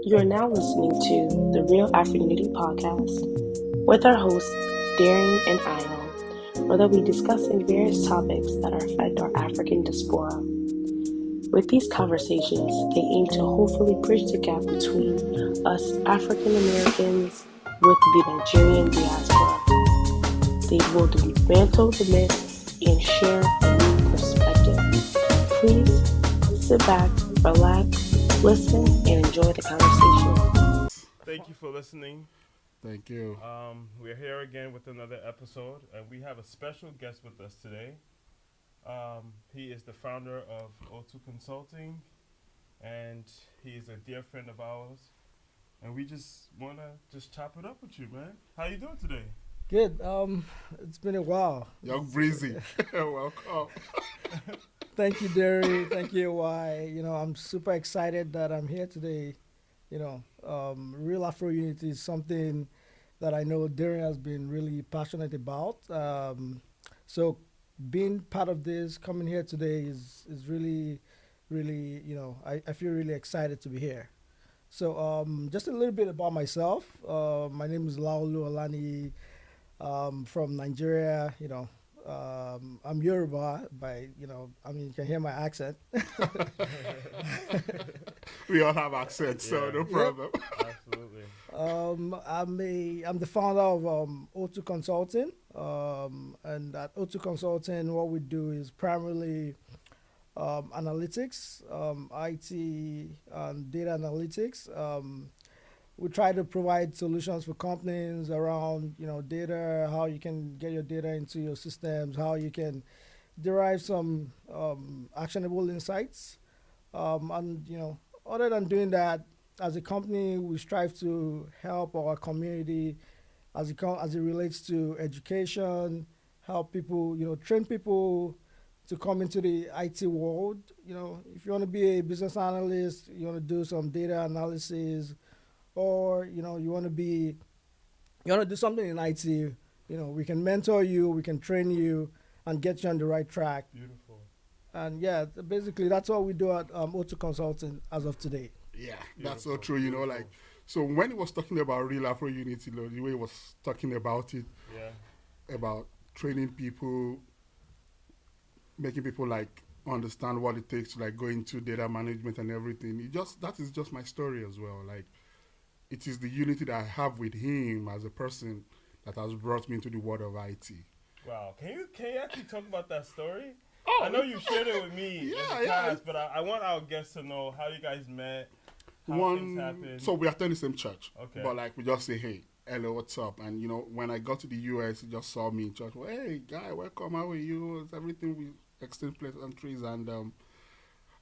You are now listening to the Real African Unity podcast with our hosts, Daring and Io, where they'll be discussing various topics that affect our African diaspora. With these conversations, they aim to hopefully bridge the gap between us African Americans with the Nigerian diaspora. They will dismantle the myths and share a new perspective. Please sit back, relax, listen, and enjoy the conversation. Thank you for listening. Thank you. We're here again with another episode, and we have a special guest with us today. He is the founder of O2 Consulting, and he is a dear friend of ours. And we just want to just chop it up with you, man. How you doing today? Good. It's been a while. Young Breezy. Welcome. Thank you, Derry. Thank you, Y. I'm super excited that I'm here today. Real Afro Unity is something that I know Derry has been really passionate about. So being part of this, coming here today is really, really, I feel really excited to be here. So just a little bit about myself. My name is Laolu Olani. From Nigeria. I'm Yoruba you can hear my accent. We all have accents, so no problem. Absolutely. I'm the founder of O2 Consulting, and at O2 Consulting, what we do is primarily analytics, IT, and data analytics. We try to provide solutions for companies around, data, how you can get your data into your systems, how you can derive some actionable insights. Other than doing that, as a company, we strive to help our community as it relates to education, help people, train people to come into the IT world. If you want to be a business analyst, you want to do some data analysis, or you want to do something in IT, we can mentor you, we can train you, and get you on the right track. Beautiful. And basically that's what we do at O2 Consulting as of today. Yeah, that's so true. So when he was talking about Real Afro Unity, the way he was talking about it, about training people, making people understand what it takes to go into data management and everything. That is just my story as well. It is the unity that I have with him as a person that has brought me into the world of IT. Wow. Can you actually talk about that story? Oh, I know you shared it with me in the yeah. past, but I want our guests to know how you guys met, how things happened. So we attend the same church. Okay. But we just say, hey, hello, what's up? And when I got to the US, he just saw me in church. Well, hey, guy, welcome. How are you? It's everything. We exchange pleasantries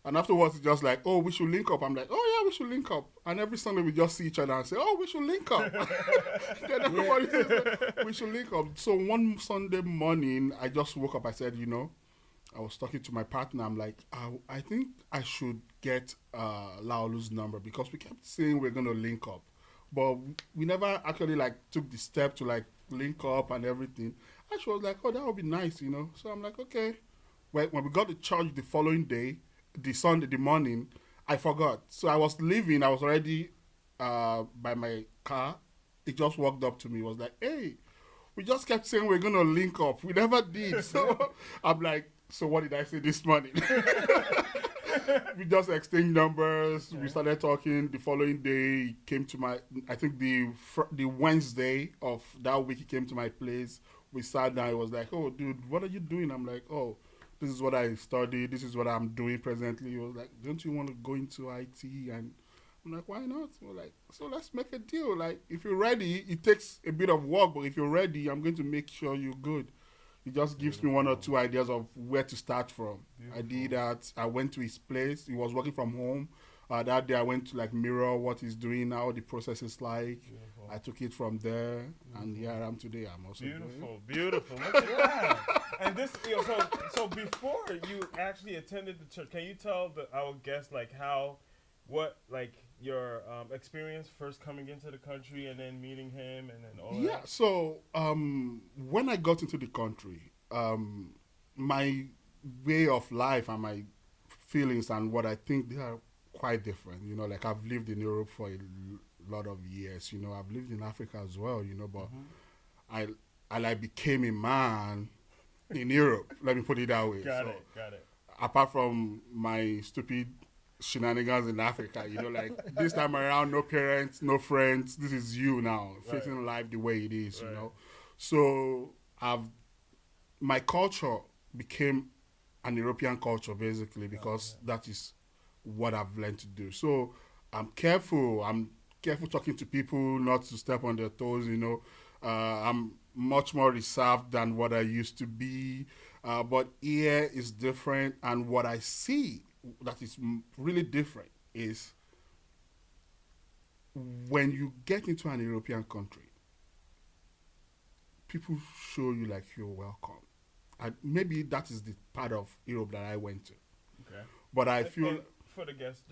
and afterwards, it's just oh, we should link up. I'm like, oh, yeah, we should link up. And every Sunday, we just see each other and say, oh, we should link up. Then everybody says, we should link up. So one Sunday morning, I just woke up. I said, I was talking to my partner. I'm like, I think I should get Laolu's number because we kept saying we're going to link up. But we never actually took the step to link up and everything. And she was like, oh, that would be nice, So I'm like, okay. When we got to church the following day, the morning, I forgot. So I was leaving. I was already by my car. He just walked up to me. He was like, hey, we just kept saying we're going to link up. We never did. So I'm like, so what did I say this morning? We just exchanged numbers. Yeah. We started talking. The following day, he came to I think the Wednesday of that week, he came to my place. We sat down. He was like, oh, dude, what are you doing? I'm like, oh, this is what I studied. This is what I'm doing presently. He was like, don't you want to go into IT? And I'm like, why not? We're like, so let's make a deal. If you're ready, it takes a bit of work, but if you're ready, I'm going to make sure you're good. He just gives me one or two ideas of where to start from. Beautiful. I did that. I went to his place. He was working from home. That day I went to mirror what he's doing now, the process is like. Beautiful. I took it from there, and here I am today. I'm also beautiful. Look at that. And this, so before you actually attended the church, can you tell our guests what your experience first coming into the country and then meeting him and then all that? Yeah. So when I got into the country, my way of life and my feelings and what I think they are quite different. You know, like I've lived in Europe for a lot of years. You know, I've lived in Africa as well. You know, but I I like became a man in Europe. Let me put it that way. Got it. Apart from my stupid shenanigans in Africa, you know, like this time around, no parents, no friends. This is you now, facing life the way it is, you know. So I've my culture became an European culture basically because that is what I've learned to do. So I'm careful. I'm careful talking to people, not to step on their toes. You know, I'm much more reserved than what I used to be. But here is different, and what I see that is really different is when you get into an European country, people show you like you're welcome. And maybe that is the part of Europe that I went to. Okay. But I feel And for the guests,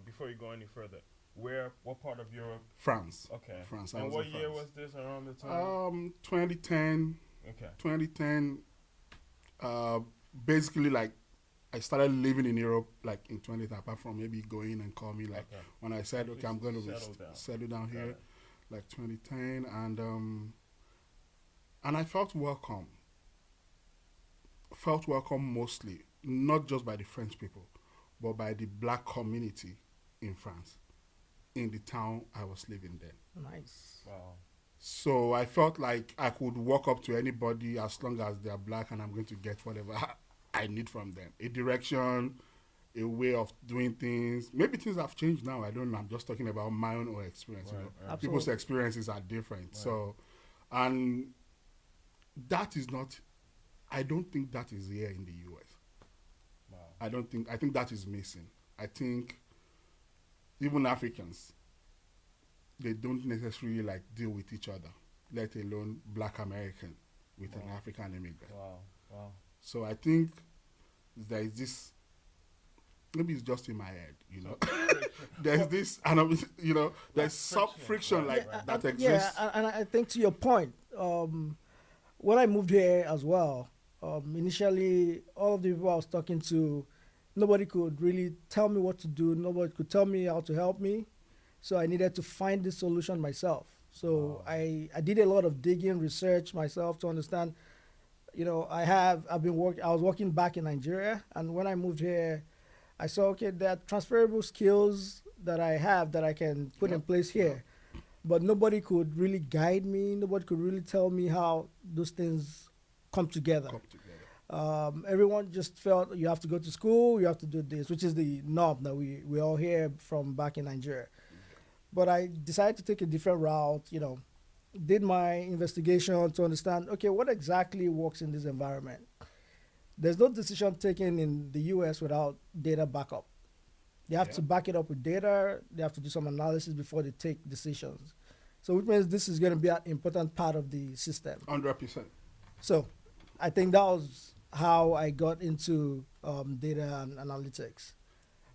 before you go any further, what part of Europe? France. Okay. France. And what year was this around the time? 2010. Okay. 2010. Basically, like I started living in Europe like in 2010. Apart from maybe going and call me like when I said, okay, I'm going to settle down here, like 2010, and I felt welcome. Felt welcome mostly, not just by the French people, but by the black community in France, in the town I was living then. Nice. Wow. So I felt like I could walk up to anybody as long as they're black and I'm going to get whatever I need from them. A direction, a way of doing things. Maybe things have changed now. I don't know. I'm just talking about my own experience. Right, you know. right. People's experiences are different. Right. So, and that is not, I don't think that is here in the US. Wow. I think that is missing. I think even Africans, they don't necessarily like deal with each other, let alone black American with an African immigrant. Wow. Wow. So I think there is this, maybe it's just in my head, you know. There's this, and you know, there's some friction like that exists. Yeah, and I think to your point, when I moved here as well, initially all of the people I was talking to, nobody could really tell me what to do. Nobody could tell me how to help me. So I needed to find the solution myself. So I did a lot of digging, research myself to understand. You know, I was working back in Nigeria, and when I moved here, I saw, okay, there are transferable skills that I have that I can put in place here. But nobody could really guide me. Nobody could really tell me how those things come together. Everyone just felt you have to go to school, you have to do this, which is the norm that we all hear from back in Nigeria. But I decided to take a different route, you know, did my investigation to understand, okay, what exactly works in this environment? There's no decision taken in the US without data backup. They have to back it up with data. They have to do some analysis before they take decisions. So which means this is going to be an important part of the system. 100%. So I think that was how I got into data and analytics.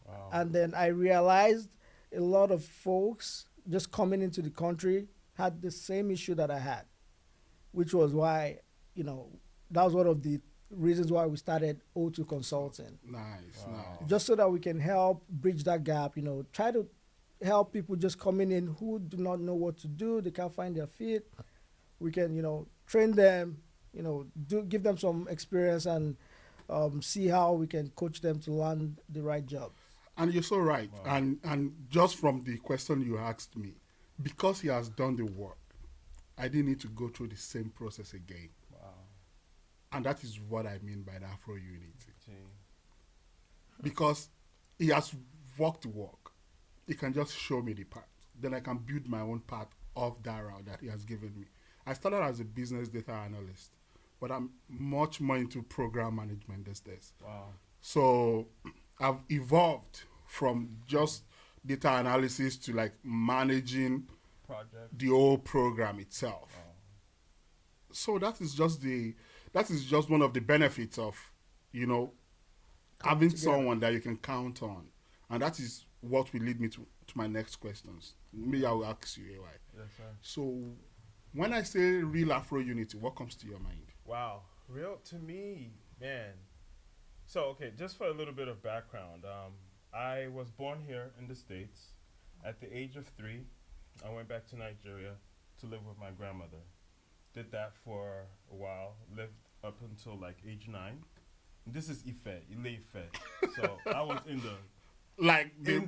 Wow. And then I realized a lot of folks just coming into the country had the same issue that I had, which was why, you know, that was one of the reasons why we started O2 Consulting. Nice. Just so that we can help bridge that gap, you know, try to help people just coming in who do not know what to do, they can't find their feet. We can, you know, train them, you know, give them some experience and see how we can coach them to land the right job. And you're so right. Wow. And just from the question you asked me, because he has done the work, I didn't need to go through the same process again. Wow. And that is what I mean by the Afro Unity. Because he has walked the walk. He can just show me the path. Then I can build my own path off that route that he has given me. I started as a business data analyst, but I'm much more into program management these days. Wow. So I've evolved from just data analysis to like managing the whole program itself. Wow. So that is just one of the benefits of, you know, having someone that you can count on. And that is what will lead me to my next questions. Maybe I will ask you, AY. Yes, sir. So when I say real Afro Unity, what comes to your mind? Wow. Real to me, man. So, okay, just for a little bit of background, I was born here in the States. At the age of 3, I went back to Nigeria to live with my grandmother. Did that for a while. Lived up until like age 9. This is Ife, Ile Ife. So I was in the Like the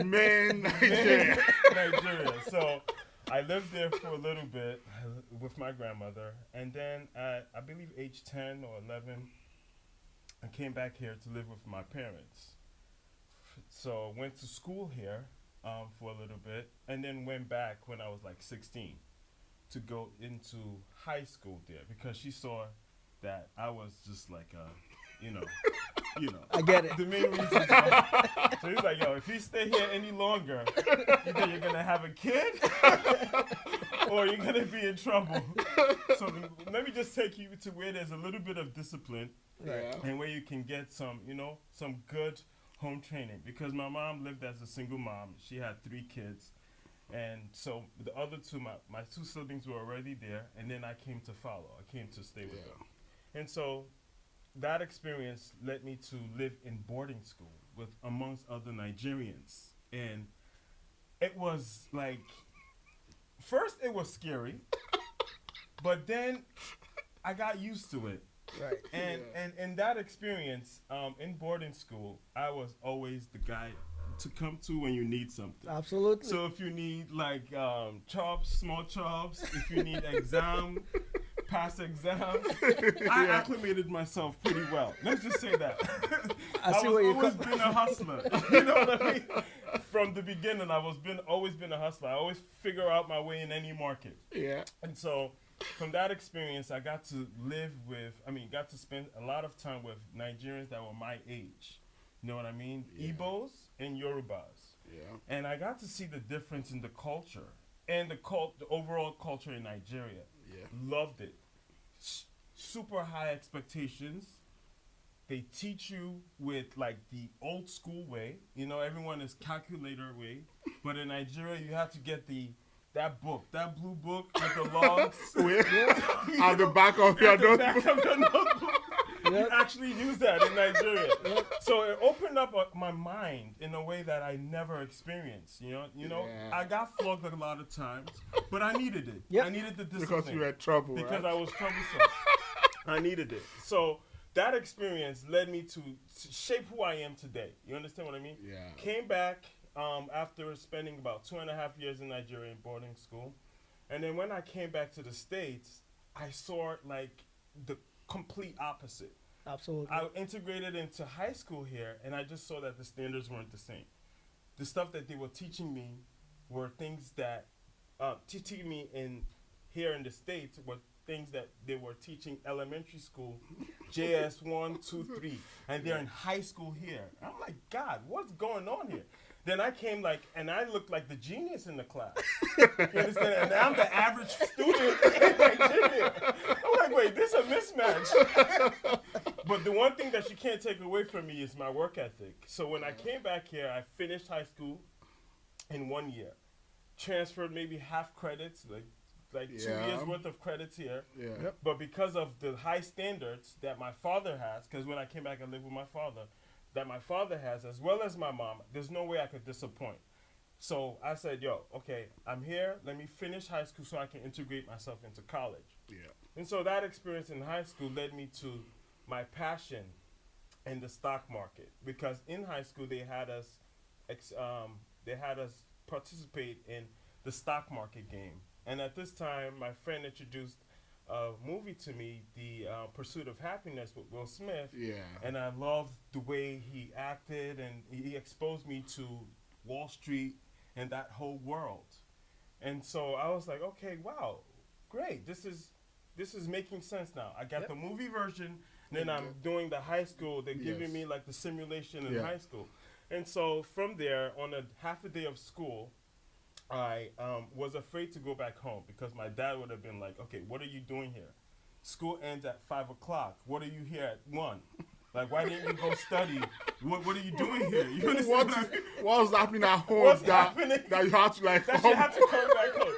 main Nigeria. Nigeria. So I lived there for a little bit with my grandmother, and then at I believe age 10 or 11, I came back here to live with my parents. So went to school here for a little bit, and then went back when I was like 16 to go into high school there because she saw that I was just like you know. I get it. The main reason why. So he's like, yo, if you stay here any longer, either you're gonna have a kid or you're gonna be in trouble. So let me just take you to where there's a little bit of discipline and where you can get some, some good home training. Because my mom lived as a single mom. She had 3 kids. And so the other 2, my 2 siblings were already there, and then I came to follow. I came to stay with them. And so that experience led me to live in boarding school with amongst other Nigerians. And it was like, first it was scary, but then I got used to it. Right. And in that experience, in boarding school, I was always the guy to come to when you need something. Absolutely. So if you need like small chops, if you need past exams, I acclimated myself pretty well. Let's just say that. I see where you're always been a hustler. You know what I mean? From the beginning, always been a hustler. I always figure out my way in any market. Yeah. And so from that experience, I got to got to spend a lot of time with Nigerians that were my age. You know what I mean? Yeah. Igbos and Yorubas. Yeah. And I got to see the difference in the culture and the overall culture in Nigeria. Yeah. Loved it. Super high expectations. They teach you with like the old school way. Everyone is calculator way. But in Nigeria, you have to get that blue book with the logs. At the back of your notebook. You actually use that in Nigeria. So it opened up my mind in a way that I never experienced. I got flogged a lot of times, but I needed it. Yep. I needed the discipline. Because you had trouble, Because right? I was troublesome. I needed it. So that experience led me to shape who I am today. You understand what I mean? Yeah. Came back after spending about 2.5 years in Nigeria in boarding school. And then when I came back to the States, I saw like the complete opposite. Absolutely. I integrated into high school here, and I just saw that the standards weren't the same. The stuff that they were teaching me were things that teaching me here in the States were things that they were teaching elementary school, JS 1, 2, 3, and they're in high school here. I'm like, God, what's going on here? Then I came and I looked like the genius in the class. You understand? And I'm the average student in Nigeria. I'm like, wait, this is a mismatch. But the one thing that you can't take away from me is my work ethic. So when I came back here, I finished high school in 1 year. Transferred maybe half credits, like 2 years worth of credits here. Yeah. Yep. But because of the high standards that my father has, because when I came back, I lived with my father, that my father has, as well as my mom, there's no way I could disappoint. So I said, okay, I'm here. Let me finish high school so I can integrate myself into college. Yeah. And so that experience in high school led me to my passion in the stock market, because in high school they had us participate in the stock market game. And at this time, my friend introduced a movie to me, The Pursuit of Happiness with Will Smith. Yeah. And I loved the way he acted, and he exposed me to Wall Street and that whole world. And so I was like, okay, wow, great. This is making sense now. I got the movie version, and then I'm doing the high school. They're giving me like the simulation in high school. And so from there, on a half a day of school, I was afraid to go back home because my dad would have been like, okay, what are you doing here? School ends at 5 o'clock. What are you here at 1? Like, why didn't you go study? What are you doing here? You understand what was happening at home that you had to you had to come back home.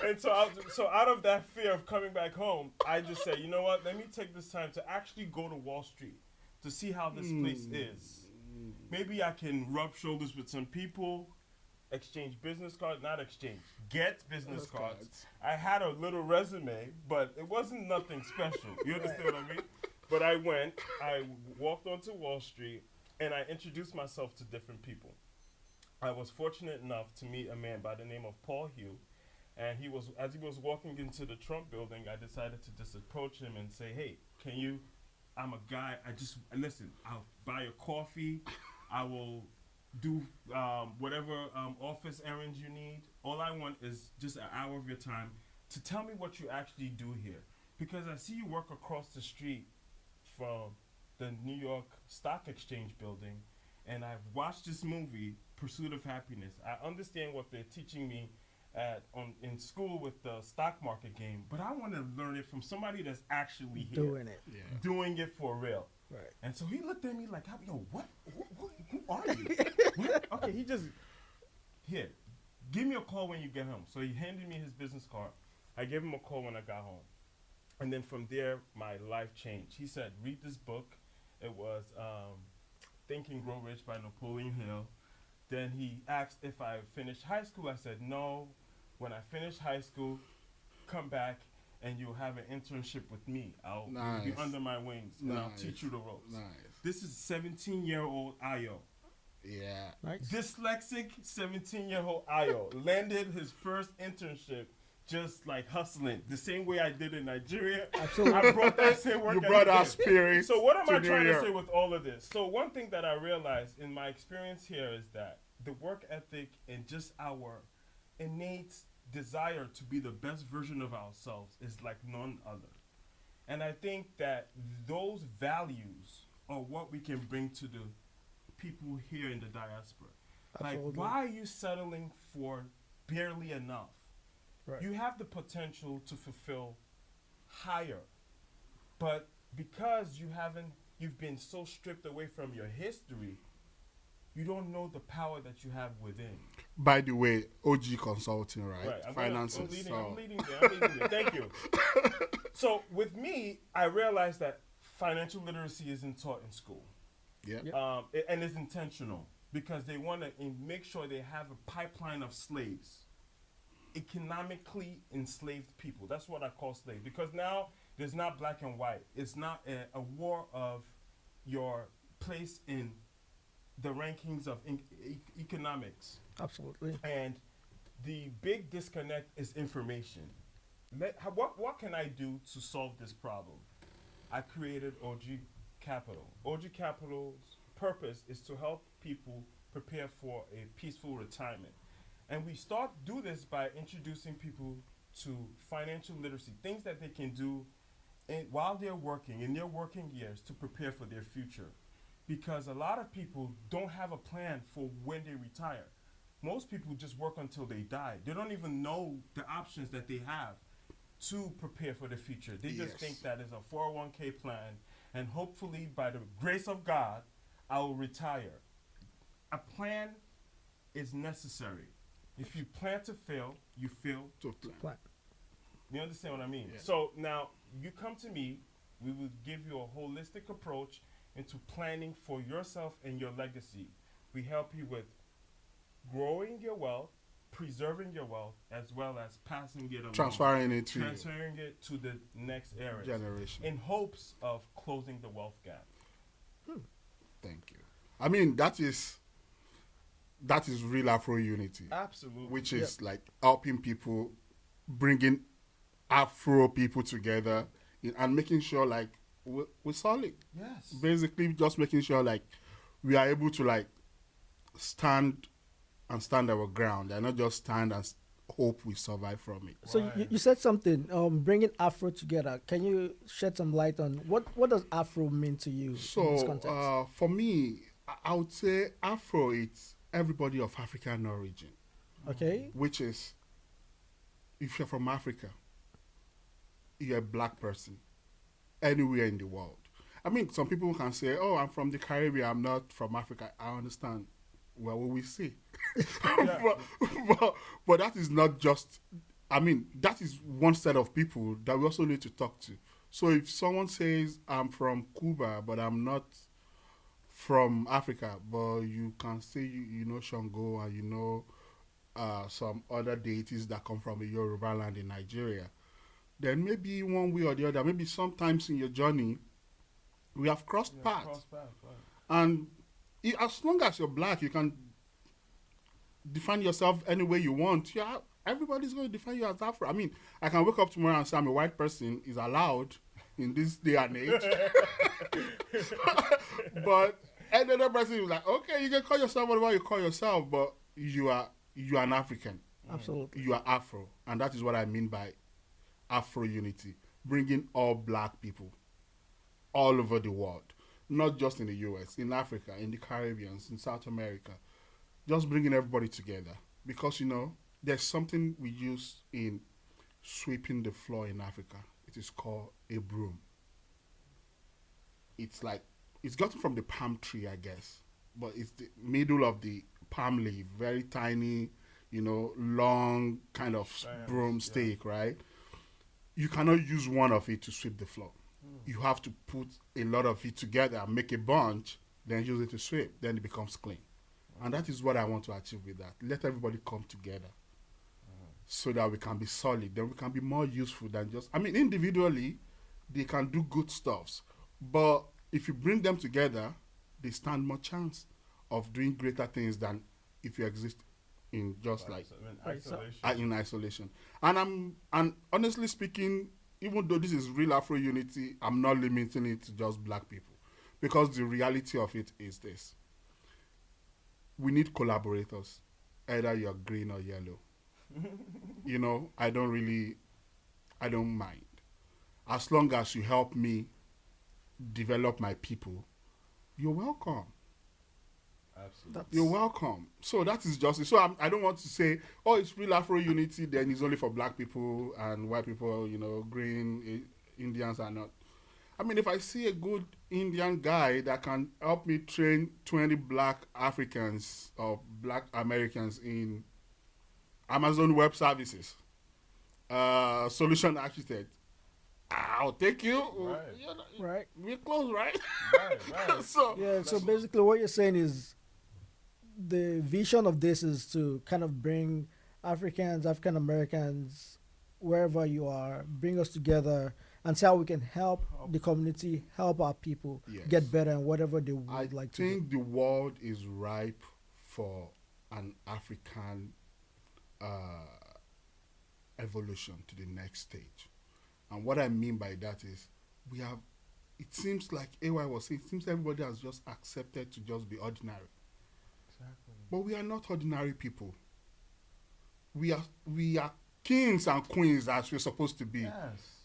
And so out of that fear of coming back home, I just said, you know what? Let me take this time to actually go to Wall Street to see how this place is. Maybe I can rub shoulders with some people, exchange business cards, not exchange, get business cards. I had a little resume, but it wasn't nothing special. You understand what I mean? But I walked onto Wall Street, and I introduced myself to different people. I was fortunate enough to meet a man by the name of Paul Hugh, and as he was walking into the Trump building, I decided to just approach him and say, "Hey, can you? I'm a guy. Listen. I'll buy a coffee. I will do whatever office errands you need. All I want is just an hour of your time to tell me what you actually do here, because I see you work across the street from the New York Stock Exchange building, and I've watched this movie, Pursuit of Happiness. I understand what they're teaching me in school with the stock market game, but I want to learn it from somebody that's actually here, doing it for real." Right. And so he looked at me like, "Yo, what? Who are you?" Okay, he just, "Here, give me a call when you get home." So he handed me his business card. I gave him a call when I got home. And then from there, my life changed. He said, "Read this book." It was Think and Grow Rich by Napoleon Hill. Then he asked if I finished high school. I said, "No. When I finish high school, come back and you'll have an internship with me. I'll be under my wings and I'll teach you the ropes." This is 17-year-old Ayo. Yeah. Nice. Dyslexic 17-year-old Ayo landed his first internship just like hustling, the same way I did in Nigeria. Absolutely. I brought that same work. You brought our spirit. So what am I New trying to York. say with all of this? So one thing that I realized in my experience here is that the work ethic and just our innate desire to be the best version of ourselves is like none other. And I think that those values are what we can bring to the people here in the diaspora. Absolutely. Like, why are you settling for barely enough? Right. You have the potential to fulfill higher, but because you've been so stripped away from your history, you don't know the power that you have within. By the way, OG Consulting, right? I'm Finances. leading there. Thank you. So with me, I realized that financial literacy isn't taught in school. Yeah. And it's intentional because they want to make sure they have a pipeline of slaves, economically enslaved people. That's what I call slaves, because now there's not black and white. It's not a war of your place in the rankings of economics. Absolutely. And the big disconnect is information. What can I do to solve this problem? I created OG Capital. OG Capital's purpose is to help people prepare for a peaceful retirement. And we do this by introducing people to financial literacy, things that they can do while they're working, in their working years, to prepare for their future. Because a lot of people don't have a plan for when they retire. Most people just work until they die. They don't even know the options that they have to prepare for the future. They just think that is a 401k plan, and hopefully by the grace of God, I will retire. A plan is necessary. If you plan to fail, you fail to plan. You understand what I mean? Yeah. So now you come to me, we will give you a holistic approach into planning for yourself and your legacy. We help you with growing your wealth, preserving your wealth, as well as passing it along. Transferring it to the next era. Generation. In hopes of closing the wealth gap. Thank you. I mean, that is real Afro unity. Absolutely. Which is like helping people, bringing Afro people together and making sure like we're solid. Yes. Basically just making sure like we are able to like stand our ground and not just stand and hope we survive from it. So you said something, bringing Afro together. Can you shed some light on what does Afro mean to you in this context? For me, I would say Afro, it's everybody of African origin. Okay. Which is, if you're from Africa, you're a black person anywhere in the world. I mean, some people can say, "Oh, I'm from the Caribbean, I'm not from Africa." I understand. Well, what we see. but that is not just, I mean, that is one set of people that we also need to talk to. So if someone says, "I'm from Cuba, but I'm not from Africa, but you can say you know Shango and you know some other deities that come from the Yoruba land in Nigeria, then maybe one way or the other, maybe sometimes in your journey, we have crossed Yeah, paths. cross path, right. And as long as you're black, you can define yourself any way you want. Yeah, everybody's going to define you as Afro. I mean, I can wake up tomorrow and say I'm a white person is allowed in this day and age. But any other person is like, okay, you can call yourself whatever you call yourself, but you are an African. Absolutely. You are Afro, and that is what I mean by Afro unity, bringing all black people all over the world, not just in the U.S., in Africa, in the Caribbean, in South America, just bringing everybody together. Because there's something we use in sweeping the floor in Africa. It is called a broom. It's like it's gotten from the palm tree, I guess, but it's the middle of the palm leaf, very tiny, long kind of broomstick, right? You cannot use one of it to sweep the floor. You have to put a lot of it together, make a bunch, then use it to sweep. Then it becomes clean. And that is what I want to achieve with that. Let everybody come together so that we can be solid. Then we can be more useful than individually, they can do good stuffs. But if you bring them together, they stand more chance of doing greater things than if you exist in just like in isolation. in isolation. And honestly speaking, even though this is real Afro unity, I'm not limiting it to just black people, because the reality of it is this: we need collaborators, either you're green or yellow. I don't mind, as long as you help me develop my people. You're welcome. Absolutely. You're welcome. So that is justice. So I don't want to say, oh, it's real Afro unity, then it's only for black people and white people, green, Indians are not. I mean, if I see a good Indian guy that can help me train 20 black Africans or black Americans in Amazon Web Services, solution architect, I'll take you. Right. We're close, right? Right. So basically what you're saying is the vision of this is to kind of bring Africans, African Americans, wherever you are, bring us together and see how we can help the community, help our people get better in whatever they would like to do. I think the world is ripe for an African evolution to the next stage. And what I mean by that is it seems like AY was saying, it seems everybody has just accepted to just be ordinary. Exactly. But we are not ordinary people. We are kings and queens as we're supposed to be. Yes.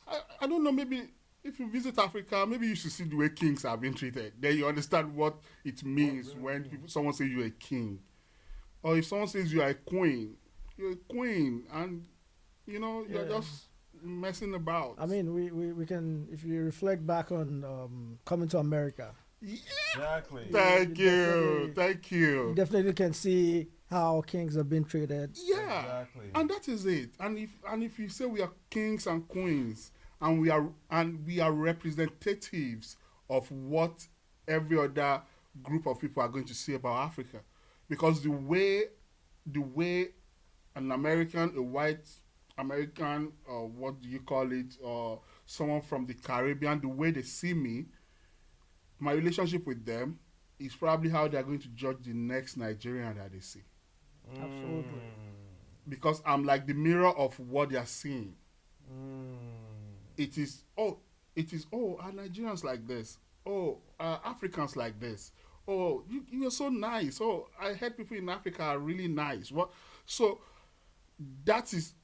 I don't know, maybe if you visit Africa, maybe you should see the way kings are being treated. Then you understand what it means when someone says you're a king. Or if someone says you're a queen, and you're just messing about. I mean, we can, if you reflect back on coming to America. Yeah. Exactly. Thank you. You definitely can see how kings have been treated. Yeah. Exactly. And that is it. And if you say we are kings and queens and we are representatives of what every other group of people are going to say about Africa, because the way an American, a white American, or what do you call it, or someone from the Caribbean, the way they see me, my relationship with them is probably how they're going to judge the next Nigerian that they see. Absolutely. Because I'm like the mirror of what they're seeing. It is, our Nigerians like this. Africans like this. You're so nice. I heard people in Africa are really nice. So that is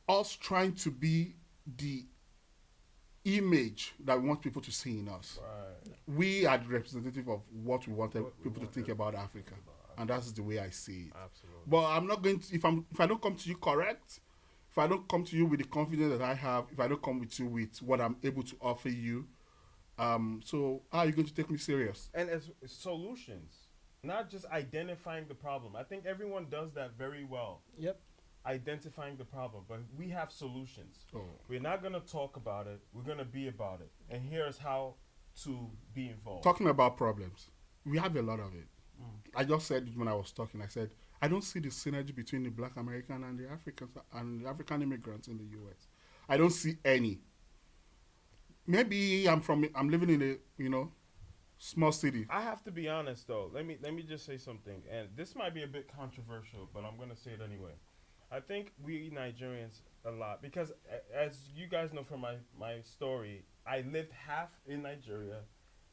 us trying to be the image that we want people to see in us. Right. We are the representative of what we want people to think about Africa. And that's the way I see it. Absolutely. But I'm not going to, if I don't come to you correct, if I don't come to you with the confidence that I have, if I don't come with you with what I'm able to offer you, so how are you going to take me serious? And it's solutions, not just identifying the problem. I think everyone does that very well. Yep. Identifying the problem, but we have solutions. We're not going to talk about it. We're going to be about it. And here's how to be involved. Talking about problems. we have a lot of it. I just said it when I was talking. I said I don't see the synergy between the Black American and the Africans and the African immigrants in the U.S. I don't see any. Maybe I'm living in a small city. I have to be honest though. Let me just say something, and this might be a bit controversial, but I'm gonna say it anyway. I think we Nigerians a lot because, as you guys know from my story, I lived half in Nigeria,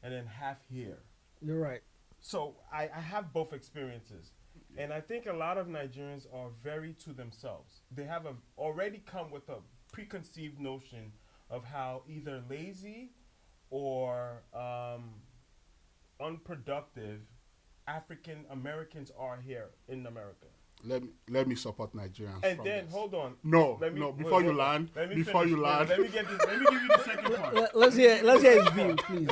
and then half here. You're right. So I have both experiences. And I think a lot of Nigerians are very to themselves. They have already come with a preconceived notion of how either lazy or unproductive African Americans are here in America. Let me support Nigerians. And then hold on. No. Before you land. Let me give you the second part. Let's hear his view, please.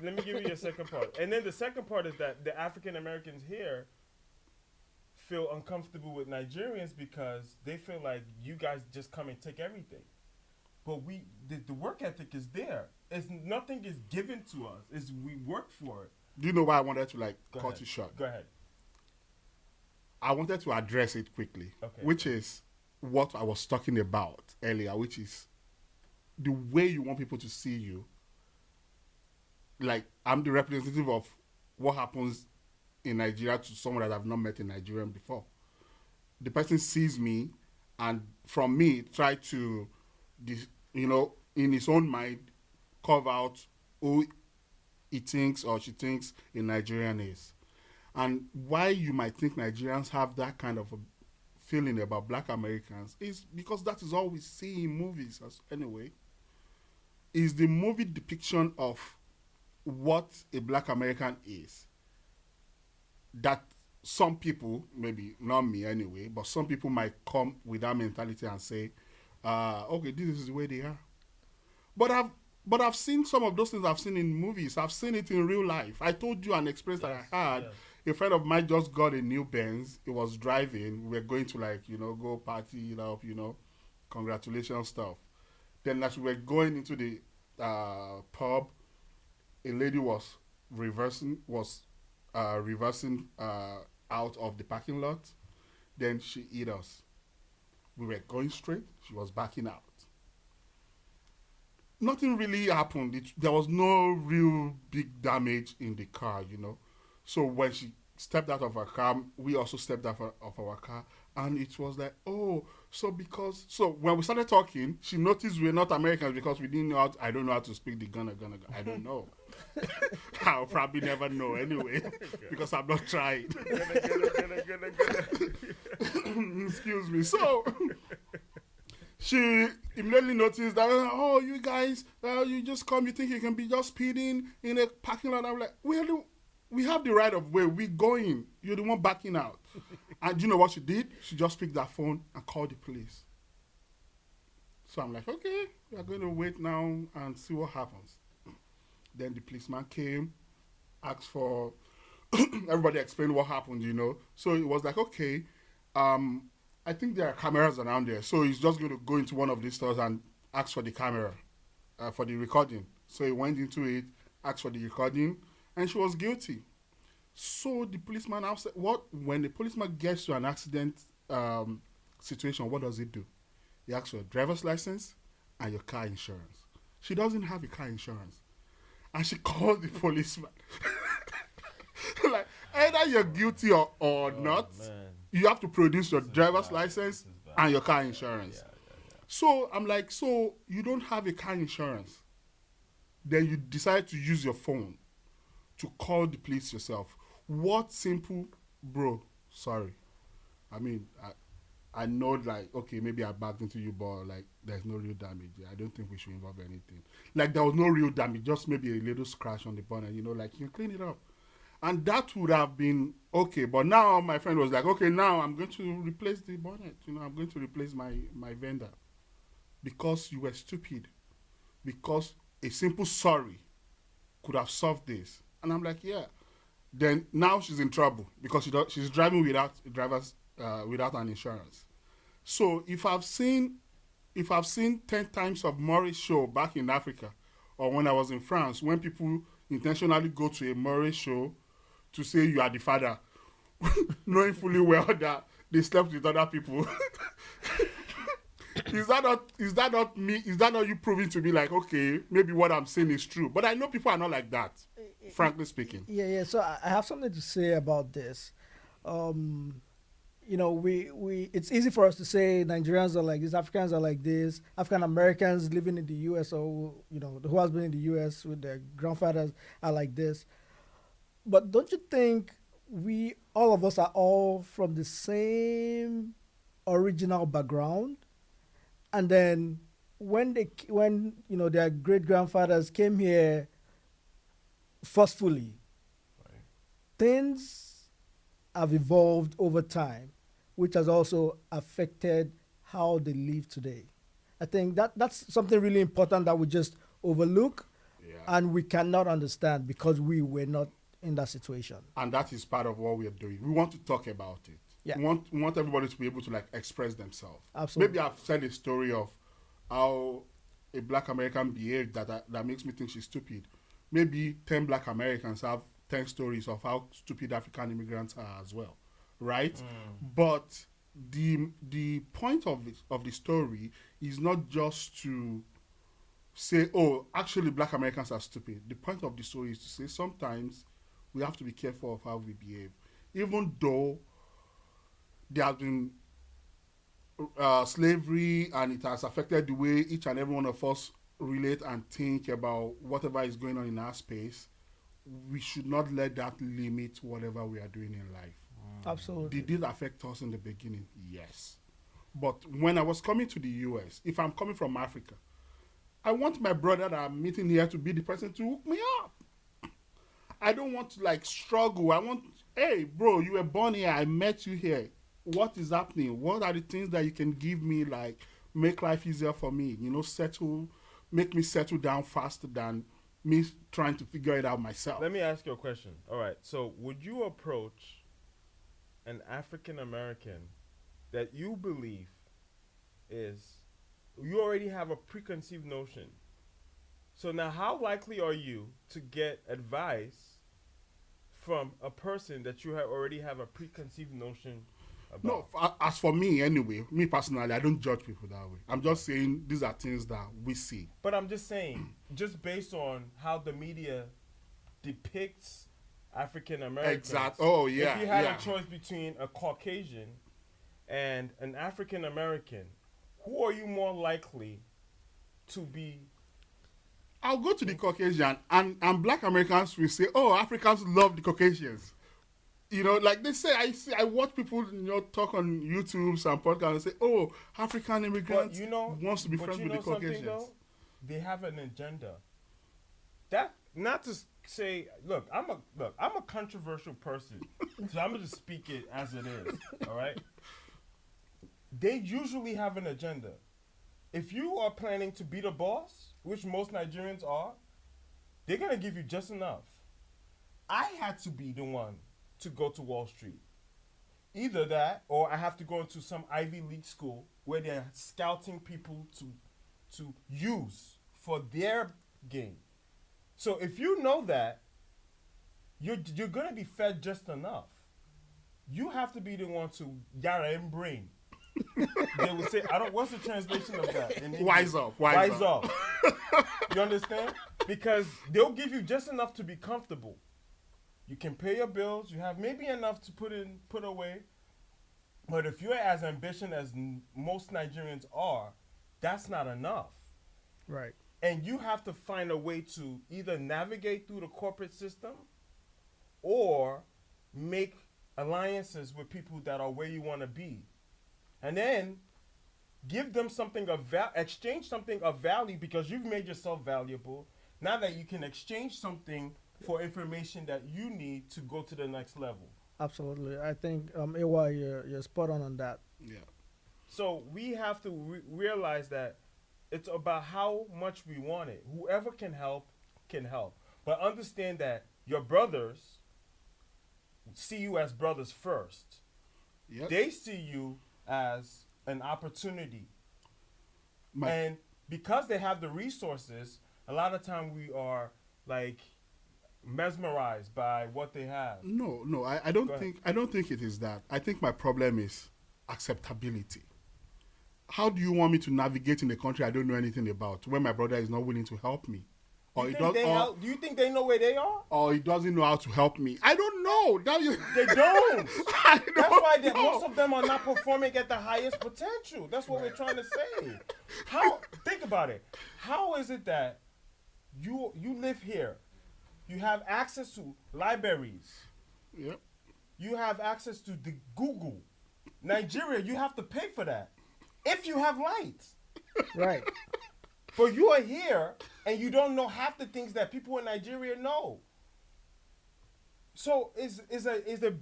Let me give you the second part. And then the second part is that the African Americans here feel uncomfortable with Nigerians because they feel like you guys just come and take everything. But the work ethic is there. Nothing is given to us. We work for it. Do you know why I wanted to Go cut ahead. it short? Go ahead. I wanted to address it quickly, Okay. which is what I was talking about earlier, which is the way you want people to see you. Like, I'm the representative of what happens in Nigeria to someone that I've not met in Nigeria before. The person sees me and from me try to, in his own mind, carve out who he thinks or she thinks a Nigerian is. And why you might think Nigerians have that kind of a feeling about Black Americans is because that is all we see in movies anyway. Is the movie depiction of what a Black American is. That some people, maybe not me anyway, but some people might come with that mentality and say, okay, this is the way they are. But I've seen some of those things I've seen in movies. I've seen it in real life. I told you an experience that I had. Yes. A friend of mine just got a new Benz. He was driving. We were going to go party it up, congratulations stuff. Then as we were going into the pub, a lady was reversing out of the parking lot. Then she hit us. We were going straight. She was backing out. Nothing really happened. There was no real big damage in the car, So when she stepped out of her car, we also stepped out of our car. And it was like, so when we started talking, she noticed we're not Americans because we didn't know I don't know how to speak the Ghana. I don't know. I'll probably never know anyway because I'm not trying. Excuse me. So she immediately noticed that, you guys, you just come, you think you can be just speeding in a parking lot. I'm like, we have the right of way. We're going. You're the one backing out. And you know what she did? She just picked that phone and called the police. So I'm like, okay, we're going to wait now and see what happens. Then the policeman came, asked for, everybody explained what happened, So it was like, okay, I think there are cameras around there. So he's just going to go into one of these stores and ask for the camera, for the recording. So he went into it, asked for the recording, and she was guilty. So the policeman asked, when the policeman gets to an accident situation, what does he do? He asks for a driver's license and your car insurance. She doesn't have a car insurance. And she called the policeman. Like, either you're guilty or not, man. You have to produce your driver's license and your car insurance. Yeah. So I'm like, so you don't have a car insurance. Then you decide to use your phone to call the police yourself. What simple, bro, sorry. I mean, I know, like, okay, maybe I backed into you, but, like, there's no real damage. I don't think we should involve anything. Like, there was no real damage, just maybe a little scratch on the bonnet, like, you clean it up. And that would have been okay. But now my friend was like, okay, now I'm going to replace the bonnet. I'm going to replace my vendor. Because you were stupid. Because a simple sorry could have solved this. And I'm like, yeah. Then now she's in trouble because she's driving without an insurance. So if I've seen 10 times of Maurice show back in Africa, or when I was in France, when people intentionally go to a Maurice show to say you are the father, knowing fully well that they slept with other people. Is that not me? Is that not you proving to me like, okay, maybe what I'm saying is true? But I know people are not like that, frankly speaking. Yeah. So I have something to say about this. Um, we it's easy for us to say Nigerians are like this, Africans are like this, African Americans living in the U.S. or who has been in the U.S. with their grandfathers are like this. But don't you think we all of us are all from the same original background? And then when their great grandfathers came here forcefully, Right. things have evolved over time, which has also affected how they live today. I think that's something really important that we just overlook Yeah. and we cannot understand because we were not in that situation. And that is part of what we are doing. We want to talk about it. Yeah. We want everybody to be able to like express themselves. Absolutely. Maybe I've said a story of how a black American behaved that makes me think she's stupid. Maybe 10 black Americans have 10 stories of how stupid African immigrants are as well, right? But the point of the story is not just to say, oh, actually black Americans are stupid. The point of the story is to say sometimes we have to be careful of how we behave. Even though there has been slavery and it has affected the way each and every one of us relate and think about whatever is going on in our space, we should not let that limit whatever we are doing in life. Absolutely. Did it affect us in the beginning? Yes. But when I was coming to the US, if I'm coming from Africa, I want my brother that I'm meeting here to be the person to hook me up. I don't want to like struggle. I want, hey, bro, you were born here. I met you here. What is happening? What are the things that you can give me, like, make life easier for me? Make me settle down faster than me trying to figure it out myself. Let me ask you a question. All right. So, would you approach an African American that you believe is, you already have a preconceived notion? So now, how likely are you to get advice from a person that you already have a preconceived notion about? No, as for me anyway, me personally, I don't judge people that way. I'm just saying these are things that we see. But I'm just saying, just based on how the media depicts African Americans. Exact. Oh, yeah. If you had yeah. a choice between a Caucasian and an African American, who are you more likely to be? I'll go to the Caucasian, and black Americans will say, oh, Africans love the Caucasians. Like they say, I watch people, talk on YouTube and podcasts and say, oh, African immigrants wants to be friends with the Caucasians. Though? They have an agenda. That, not to say, look, I'm a controversial person, so I'm gonna just speak it as it is. All right. They usually have an agenda. If you are planning to be the boss, which most Nigerians are, they're gonna give you just enough. I had to be the one to go to Wall Street. Either that, or I have to go into some Ivy League school where they're scouting people to use for their game. So if you know that, you're gonna be fed just enough. You have to be the one to yara and brain. They would say, I don't. What's the translation of that? In Wise up. Wise up. You understand? Because they'll give you just enough to be comfortable. You can pay your bills. You have maybe enough to put away. But if you're as ambitious as most Nigerians are, that's not enough. Right. And you have to find a way to either navigate through the corporate system or make alliances with people that are where you want to be. And then give them something of exchange something of value, because you've made yourself valuable. Now that you can exchange something for information that you need to go to the next level. Absolutely. I think, AY, you're spot on that. Yeah. So we have to realize that it's about how much we want it. Whoever can help, can help. But understand that your brothers see you as brothers first. Yes. They see you as an opportunity. And because they have the resources, a lot of time we are like mesmerized by what they have. No, I Go don't ahead. think it is that. I think my problem is acceptability. How do you want me to navigate in a country I don't know anything about when my brother is not willing to help me? Do Or you he think does they help? Do you think they know where they are? or he doesn't know how to help me. I don't know. They don't. I That's don't why know. most of them are not performing at the highest potential. That's what we're trying to say. How? Think about it. How is it that you live here, you have access to libraries, Yep. you have access to the Google. Nigeria, you have to pay for that if you have lights. Right. But you are here and you don't know half the things that people in Nigeria know. So is a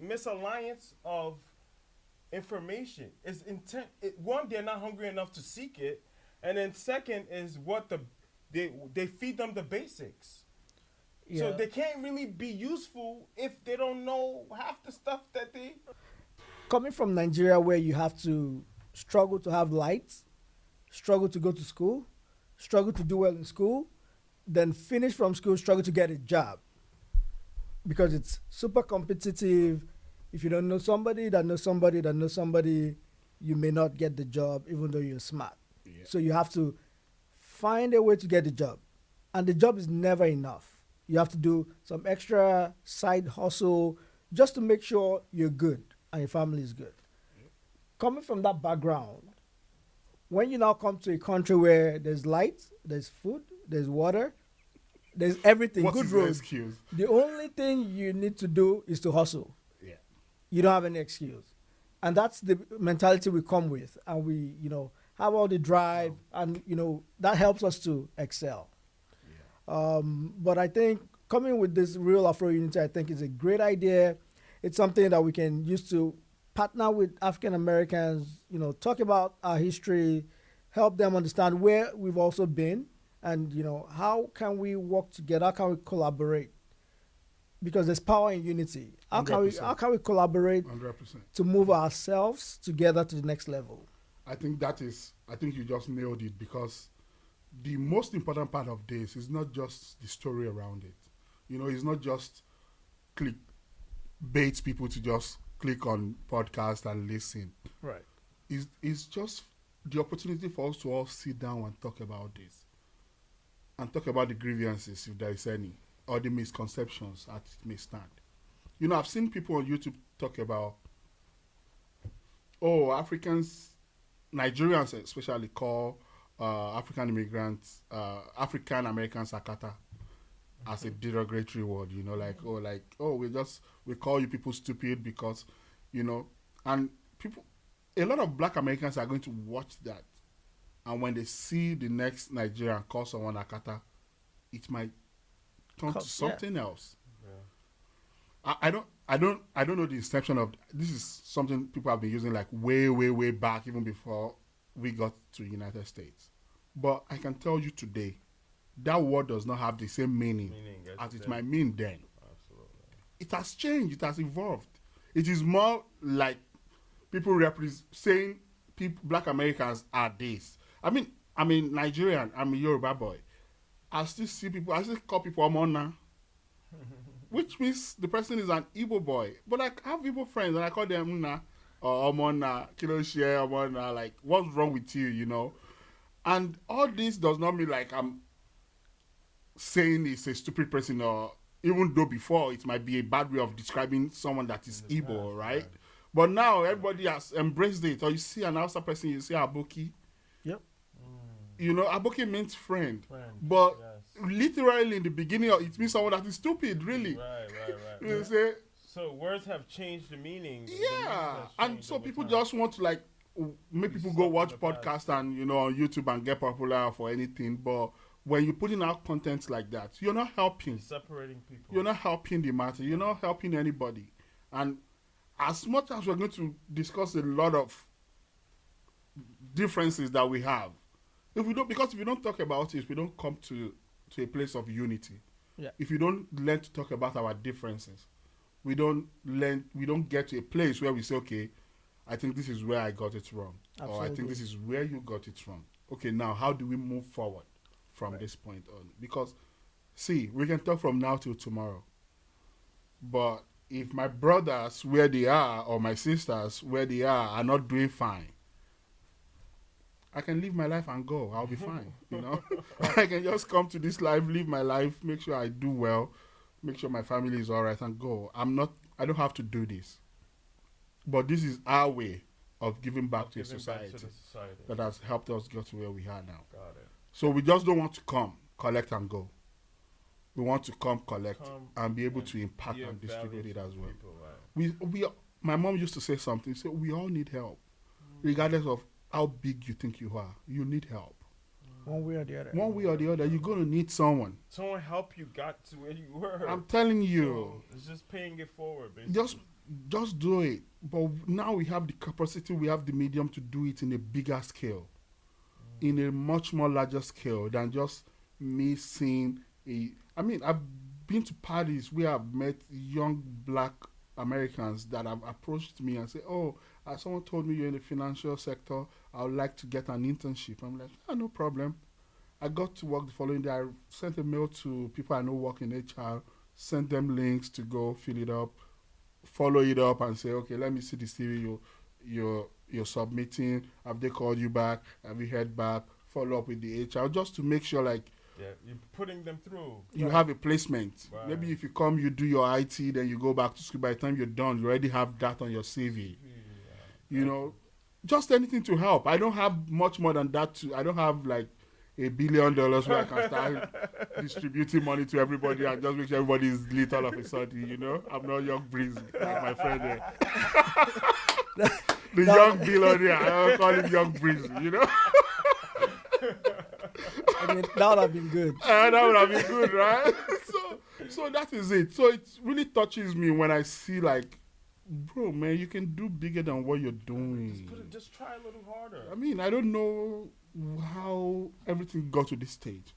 misalliance of information. Is intent. One, they're not hungry enough to seek it, and then second is they feed them the basics. So Yeah. they can't really be useful if they don't know half the stuff that they. Coming from Nigeria, where you have to struggle to have lights, struggle to go to school, struggle to do well in school, then finish from school, struggle to get a job because it's super competitive. If you don't know somebody that knows somebody that knows somebody, you may not get the job even though you're smart. Yeah. So you have to find a way to get the job. And the job is never enough. You have to do some extra side hustle just to make sure you're good and your family is good. Coming from that background, when you now come to a country where there's light, there's food, there's water, there's everything, What good is your roads. excuse? The only thing you need to do is to hustle. Yeah. You don't have any excuse. And that's the mentality we come with. And we, have all the drive and, that helps us to excel. But I think coming with this real Afro Unity, I think is a great idea. It's something that we can use to partner with African Americans, talk about our history, help them understand where we've also been, and how can we work together? How can we collaborate? Because there's power in unity. How can we 100%. collaborate 100%. to move ourselves together to the next level? I think you just nailed it, because the most important part of this is not just the story around it. It's not just baits people to just click on podcast and listen. Right. It's just the opportunity for us to all sit down and talk about this, and talk about the grievances, if there is any, or the misconceptions that it may stand. I've seen people on YouTube talk about, Nigerians especially call African immigrants, African Americans Akata, as a derogatory word, we call you people stupid because, and people, a lot of black Americans are going to watch that, and when they see the next Nigerian call someone Akata, it might turn to something else. Yeah. I don't know the inception of this. Is something people have been using like way back, even before we got to the United States. But I can tell you today, that word does not have the same meaning as it might mean then. Absolutely. It has changed. It has evolved. It is more like people saying black Americans are this. I mean Nigerian. I'm a Yoruba boy. I still call people Omona, which means the person is an Igbo boy. But I have Igbo friends and I call them Nna or Omona, Kiloshie, Omona. Like, what's wrong with you? And all this does not mean like I'm saying it's a stupid person, or even though before it might be a bad way of describing someone that is Igbo, right? But now everybody has embraced it. Or you see an Hausa person, you say Aboki. Yep. Aboki means friend. But literally in the beginning, it means someone that is stupid, really. Right. You say, so words have changed the meaning. Yeah. And so people just want to make people go watch podcasts and, on YouTube and get popular for anything. But when you're putting out content like that, you're not helping. Separating people. You're not helping the matter. You're not helping anybody. And as much as we're going to discuss a lot of differences that we have, if we don't talk about it, we don't come to a place of unity. Yeah. If you don't learn to talk about our differences, we don't get to a place where we say, okay, I think this is where I got it wrong. Absolutely. Or I think this is where you got it wrong. Okay, now how do we move forward from this point on? Because See, we can talk from now till tomorrow. But if my brothers where they are or my sisters where they are not doing fine, I can live my life and go. I'll be fine. I can just come to this life, live my life, make sure I do well, make sure my family is all right, and go. I don't have to do this. But this is our way of giving back to the society that has helped us get to where we are now. Got it. So we just don't want to come, collect, and go. We want to come, collect, and be able to impact and distribute it as well. People, my mom used to say something. She said, we all need help. Regardless of how big you think you are, you need help. One way or the other. One way or the other, you're going to need someone. Someone help you got to where you were. I'm telling you. So it's just paying it forward, basically. Just do it. But now we have the capacity, we have the medium to do it in a bigger scale. In a much more larger scale than just me seeing I've been to parties where I've met young black Americans that have approached me and say, someone told me you're in the financial sector, I would like to get an internship. I'm like, no problem. I got to work the following day. I sent a mail to people I know work in HR, sent them links to go fill it up, follow it up and say, okay, let me see the CV you're submitting. Have they called you back? Have you heard back? Follow up with the HR just to make sure you're putting them through. You have a placement. Right. Maybe if you come, you do your IT, then you go back to school. By the time you're done, you already have that on your CV. Just anything to help. I don't have much more than that. I don't have like $1 billion where I can start distributing money to everybody and just make sure everybody is lit all of a sudden. I'm not Young Breeze like my friend there. The young billionaire, I don't call him Young Breeze, I mean, that would have been good. That would have been good, right? So that is it. So it really touches me when I see bro, man, you can do bigger than what you're doing. Just try a little harder. I mean, I don't know how everything got to this stage.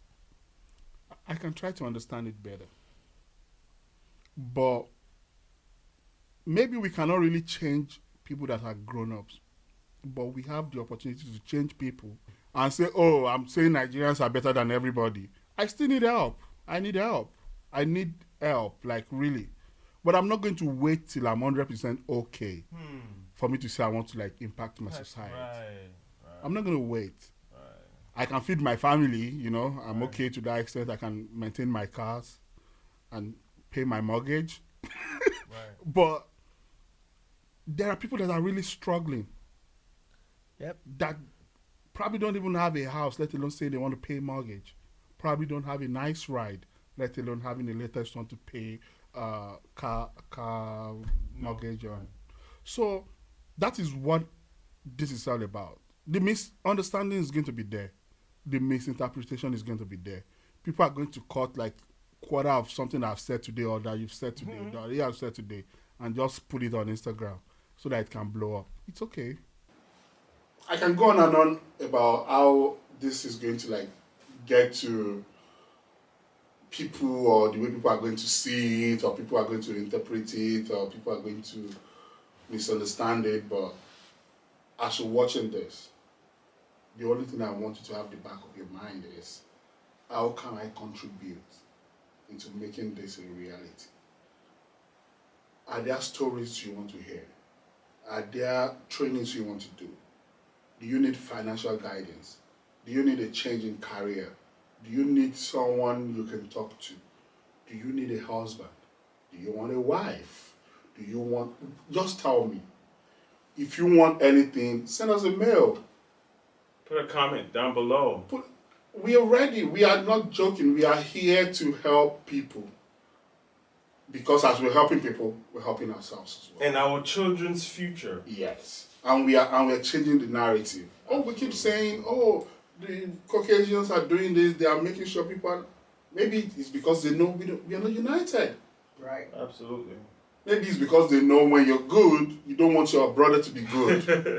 I can try to understand it better. But maybe we cannot really change people that are grown-ups. But we have the opportunity to change people and say, I'm saying Nigerians are better than everybody. I still need help. I need help, really. But I'm not going to wait till I'm 100% okay for me to say I want to impact my society. Right. I'm not going to wait. Right. I can feed my family, I'm okay to that extent. I can maintain my cars and pay my mortgage. Right. But there are people that are really struggling. Yep. That probably don't even have a house, let alone say they want to pay mortgage. Probably don't have a nice ride, let alone having the latest one to pay car mortgage on. So that is what this is all about. The misunderstanding is going to be there. The misinterpretation is going to be there. People are going to cut quarter of something I've said today or that you've said today, that you have said today, and just put it on Instagram so that it can blow up. It's okay. I can go on and on about how this is going to get to people, or the way people are going to see it, or people are going to interpret it, or people are going to misunderstand it. But as you're watching this, the only thing I want you to have the back of your mind is, how can I contribute into making this a reality? Are there stories you want to hear? Are there trainings you want to do? Do you need financial guidance? Do you need a change in career? Do you need someone you can talk to? Do you need a husband? Do you want a wife? Just tell me. If you want anything, send us a mail. Put a comment down below. We are ready. We are not joking. We are here to help people. Because as we're helping people, we're helping ourselves as well. And our children's future. Yes. And we are changing the narrative. We keep saying, the Caucasians are doing this, they are making sure people maybe it's because they know we are not united. Right. Absolutely. Maybe it's because they know when you're good, you don't want your brother to be good. And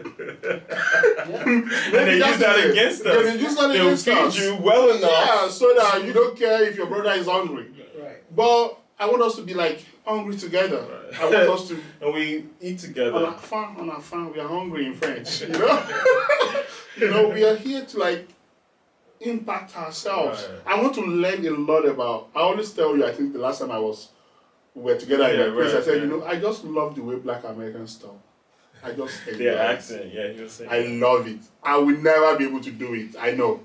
they use that against us. They use that against us. Feed you well enough. Yeah, so that you don't care if your brother is hungry. Right. But I want us to be hungry together. Right. I want us to... And we eat together. On our farm, we are hungry in French, we are here to impact ourselves. Right. I want to learn a lot about. I always tell you. I think the last time we were together in my place, I said, I just love the way Black Americans talk. I just enjoy their it. accent. Yeah, you'll say. I love it. I will never be able to do it. I know,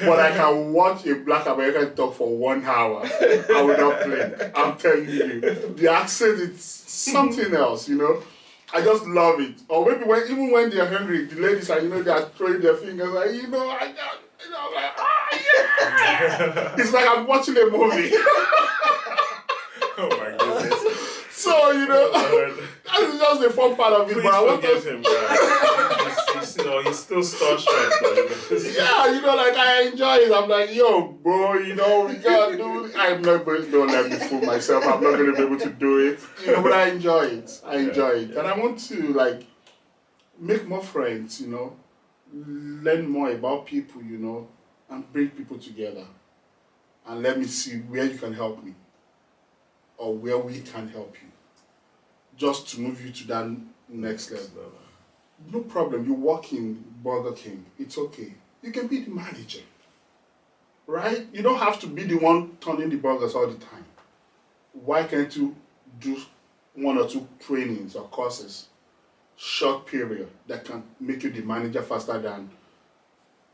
but I can watch a Black American talk for 1 hour. I will not blink. I'm telling you, the accent is something else. I just love it. Or maybe even when they're hungry, the ladies are, they are throwing their fingers like, I'm like, yeah! It's like I'm watching a movie. Oh my goodness. So, that's just the fun part of it. Please but I want forgive him, guys. He's still starstruck. Yeah, like I enjoy it. I'm like, yo, bro, we gotta do it. I'm not going to, don't let me fool myself. I'm not going to be able to do it. But I enjoy it. I enjoy it. And I want to, make more friends, learn more about people, and bring people together. And let me see where you can help me or where we can help you. Just to move you to that next level. No problem. You work in Burger King. It's okay. You can be the manager. Right? You don't have to be the one turning the burgers all the time. Why can't you do 1 or 2 trainings or courses, short period, that can make you the manager faster than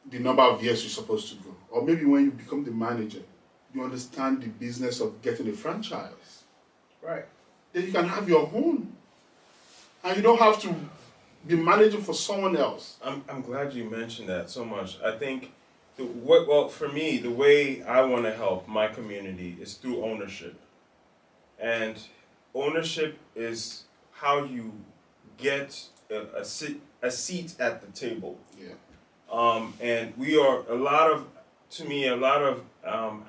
the number of years you're supposed to go? Or maybe when you become the manager, you understand the business of getting a franchise. Right. Then you can have your own. And you don't have to be managing for someone else. I'm glad you mentioned that so much. I think, for me, the way I want to help my community is through ownership. And ownership is how you get a seat at the table. Yeah. And we are, a lot of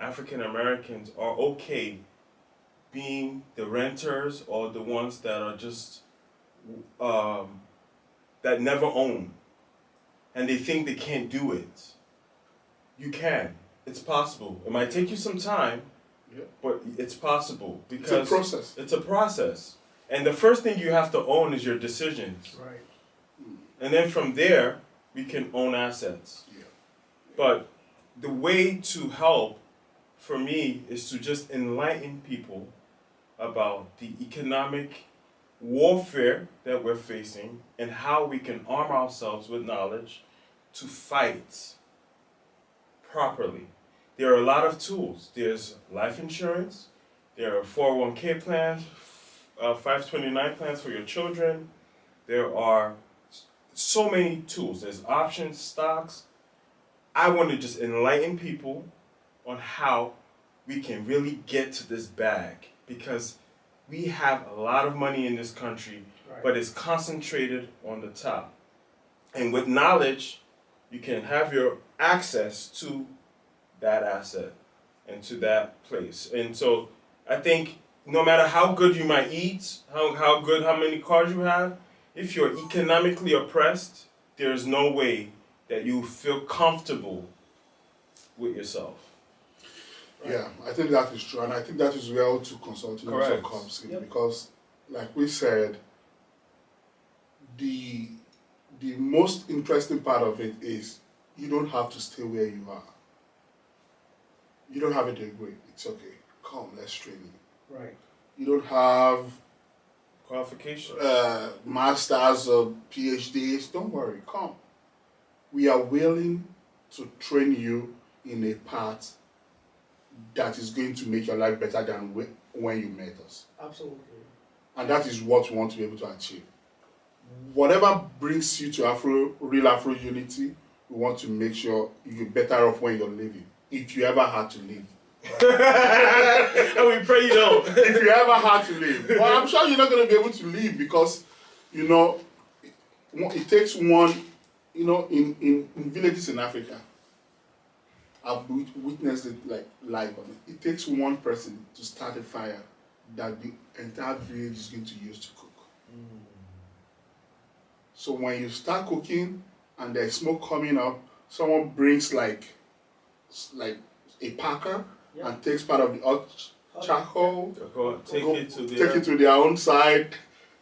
African Americans are okay being the renters or the ones that are just that never own, and they think they can't do it. You can. It's possible. It might take you some time, but it's possible because it's a process. It's a process, and the first thing you have to own is your decisions. Right. And then from there, we can own assets. Yeah. But the way to help, for me, is to just enlighten people about the economic warfare that we're facing and how we can arm ourselves with knowledge to fight properly. There are a lot of tools. There's life insurance, there are 401k plans, 529 plans for your children. There are so many tools. There's options, stocks. I want to just enlighten people on how we can really get to this bag, because we have a lot of money in this country, Right. but it's concentrated on the top. And with knowledge, you can have your access to that asset and to that place. And so I think no matter how good you might eat, how many cars you have, if you're economically oppressed, there's no way that you feel comfortable with yourself. Right. Yeah, I think that is true, and I think that is where O2 Consulting also comes in, because, like we said, the most interesting part of it is you don't have to stay where you are. You don't have a degree. It's okay. Come, let's train you. Right. You don't have Qualification. masters or PhDs. Don't worry. Come. We are willing to train you in a path that is going to make your life better than when you met us. Absolutely. And that is what we want to be able to achieve. Whatever brings you to real Afro unity, we want to make sure you're better off when you're living. If you ever had to leave. And we pray you don't. If you ever had to leave. Well, I'm sure you're not going to be able to leave because, it takes one, in villages in Africa, I've witnessed it live on it. It takes one person to start a fire that the entire village is going to use to cook. So when you start cooking and there's smoke coming up, someone brings like a packer and takes part of the hot charcoal, Take it to to their own side,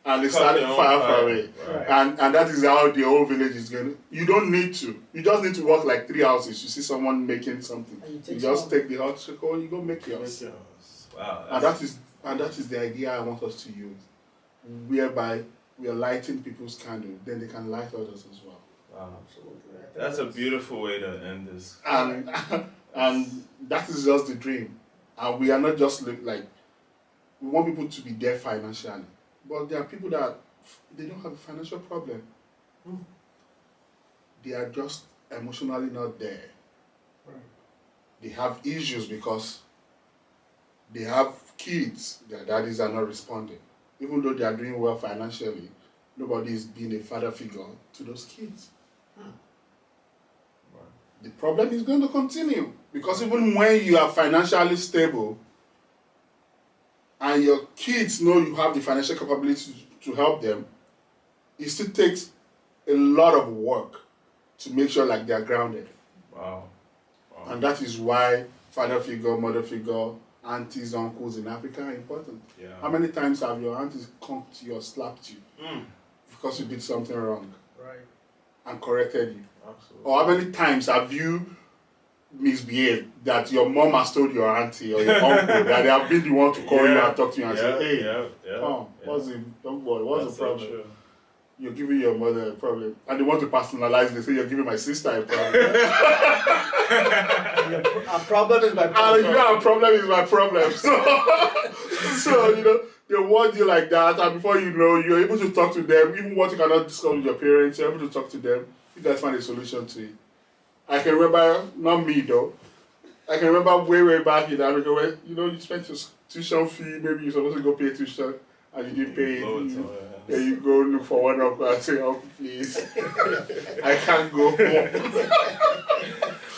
and they started far away. Right. And that is how the whole village is going. You don't need to. You just need to walk like 3 houses. You see someone making something. You just take the hot chocolate, you go make yours. Wow. And that is the idea I want us to use, whereby we are lighting people's candle, then they can light others as well. Wow. Absolutely. That's a beautiful way to end this. And that is just the dream. And we are not just like, we want people to be there financially. But there are people that they don't have a financial problem. They are just emotionally not there. Right. They have issues because they have kids, their daddies are not responding. Even though they are doing well financially, nobody is being a father figure to those kids. The problem is going to continue because even when you are financially stable and your kids know you have the financial capability to help them, it still takes a lot of work to make sure like they are grounded. Wow. And that is why father figure, mother figure, aunties, uncles in Africa are important. Yeah. How many times have your aunties come to you or slapped you because you did something wrong and corrected you? Absolutely. Or how many times have you misbehaved that your mom has told your auntie or your uncle that they have been the one to call you and talk to you and say, hey, don't worry, what's the problem? So you're giving your mother a problem. And they want to personalize, they say you're giving my sister a problem. Our problem is my problem. Your problem is my problem. So, they want you like that, and before you know, you're able to talk to them, even what you cannot discuss with your parents, you're able to talk to them. You guys find a solution to it. I can remember, not me though, I can remember way back in Africa where, you spent your tuition fee, maybe you're supposed to go pay tuition, and you didn't pay it. Then you go look for one uncle and say, uncle, please, I can't go home.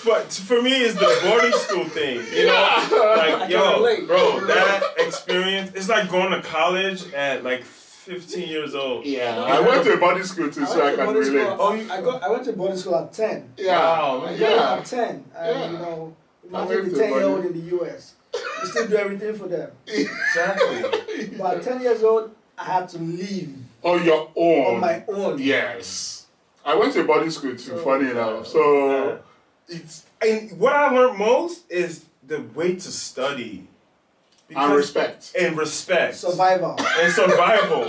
But for me, it's the boarding school thing, Like, bro, that experience, it's like going to college at like 15 years old. Yeah, I went to a boarding school too, so I can relate. I went to boarding school at 10. Yeah. Wow. At 10. And, imagine the 10-year-old in the US. You still do everything for them. Exactly. But at 10 years old, I had to leave. On your own. On my own. Yes. I went to a boarding school too, funny enough. So, And what I learned most is the way to study. And respect. And respect. Survival. And survival.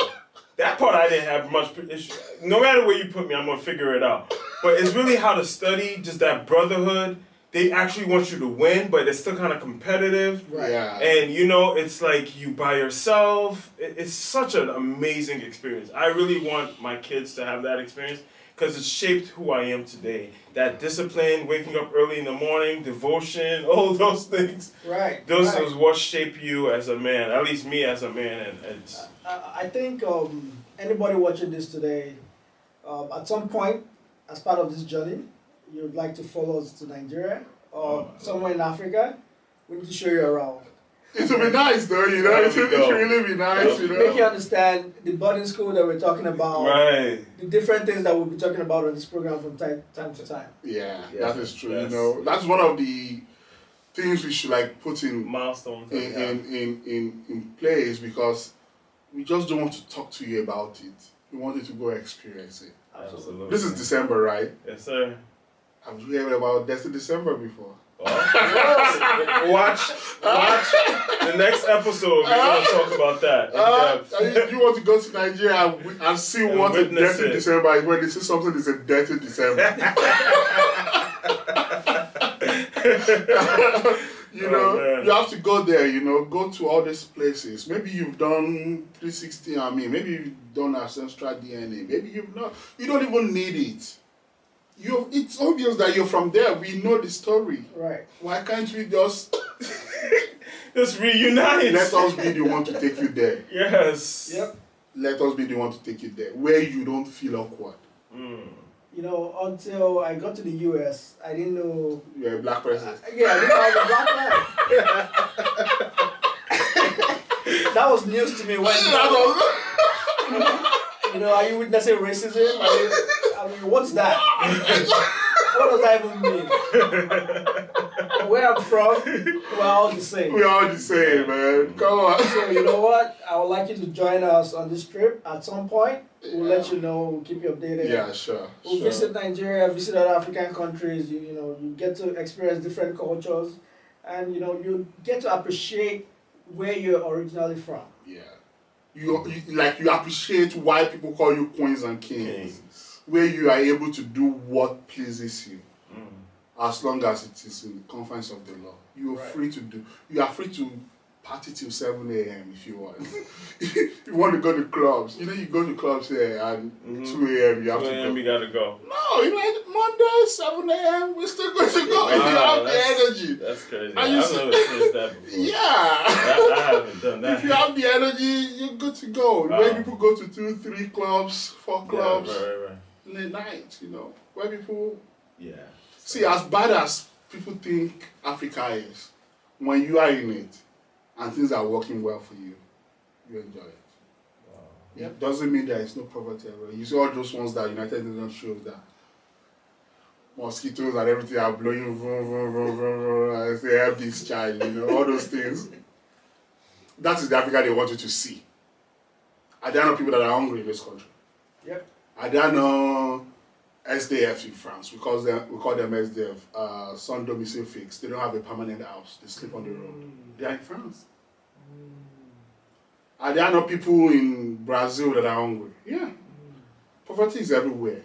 That part I didn't have much issue. No matter where you put me, I'm going to figure it out. But it's really how to study, just that brotherhood. They actually want you to win, but it's still kind of competitive. Right. Yeah. And, it's like you by yourself. It's such an amazing experience. I really want my kids to have that experience because it shaped who I am today. That discipline, waking up early in the morning, devotion, all those things. Right. Those is what shape you as a man, at least me as a man. And I think anybody watching this today, at some point, as part of this journey, you'd like to follow us to Nigeria or somewhere in Africa, we need to show you around. It would be nice though, it should really be nice, Make you understand the boarding school that we're talking about, right. The different things that we'll be talking about on this program from time to time. Yeah, that is true. That's one of the things we should put in milestones in place because we just don't want to talk to you about it. We want you to go experience it. Absolutely. This is December, right? Yes, sir. Have you heard about Destined December before? Watch the next episode. We're going to talk about that. You want to go to Nigeria and see what a dirty December is when they say something is a dirty December. You have to go there, go to all these places. Maybe you've done 360 maybe you've done ancestral DNA, maybe you've not. You don't even need it. It's obvious that you're from there. We know the story. Right. Why can't we just reunite? Let us be the one to take you there. Yes. Yep. Let us be the one to take you there, where you don't feel awkward. Until I got to the US, I didn't know you're a black person. I didn't know I was a black man. That was news to me. Are you witnessing racism? I mean, what's that? What does that even mean? where I'm from, we're all the same. We're all the same, man. Come on. So you know what? I would like you to join us on this trip at some point. We'll let you know. We'll keep you updated. Yeah, sure. We'll visit Nigeria, visit other African countries. You get to experience different cultures, and you get to appreciate where you're originally from. Yeah. You appreciate why people call you queens and kings. Where you are able to do what pleases you. As long as it is in the confines of the law. You are free to party till 7 a.m. if you want. If you want to go to clubs, you go to clubs here and 2 a.m. you have to go. 2 a.m. you gotta go. No, Monday, 7 a.m. we're still going to go if you have the energy. That's crazy. And I've never experienced that before. Yeah. I haven't done that. If you have the energy, you're good to go. Where people go to 2, 3 clubs, 4 clubs in the night, where people... Yeah. See, as bad as people think Africa is, when you are in it and things are working well for you, you enjoy it. Wow. It doesn't mean there is no poverty everywhere. You see all those ones that United Nations shows that mosquitoes and everything are blowing, vroom, vroom, vroom, vroom, vroom, and say, help this child, all those things. That is the Africa they want you to see. Are there no people that are hungry in this country? Yep. Are there no SDF in France? We call them SDF, sans domicile fixe. They don't have a permanent house. They sleep on the road. They are in France. Are there no people in Brazil that are hungry? Yeah. Poverty is everywhere.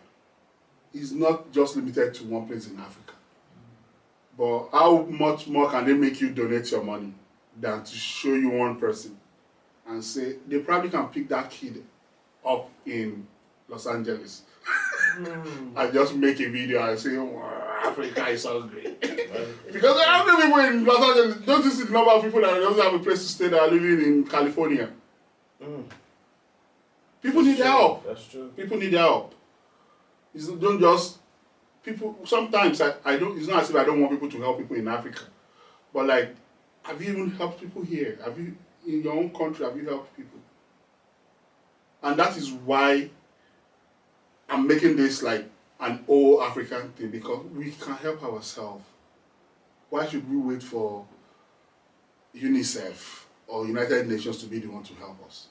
It's not just limited to one place in Africa. But how much more can they make you donate your money than to show you one person and say they probably can pick that kid up in Los Angeles and just make a video and say, oh, Africa is hungry. Because there are other people in Los Angeles. Don't you see the number of people that don't have a place to stay that are living in California? People need help. That's true. People need help. Don't just people. Sometimes I don't. It's not as if I don't want people to help people in Africa, but have you even helped people here? Have you in your own country? Have you helped people? And that is why I'm making this like an all African thing, because we can help ourselves. Why should we wait for UNICEF or United Nations to be the one to help us?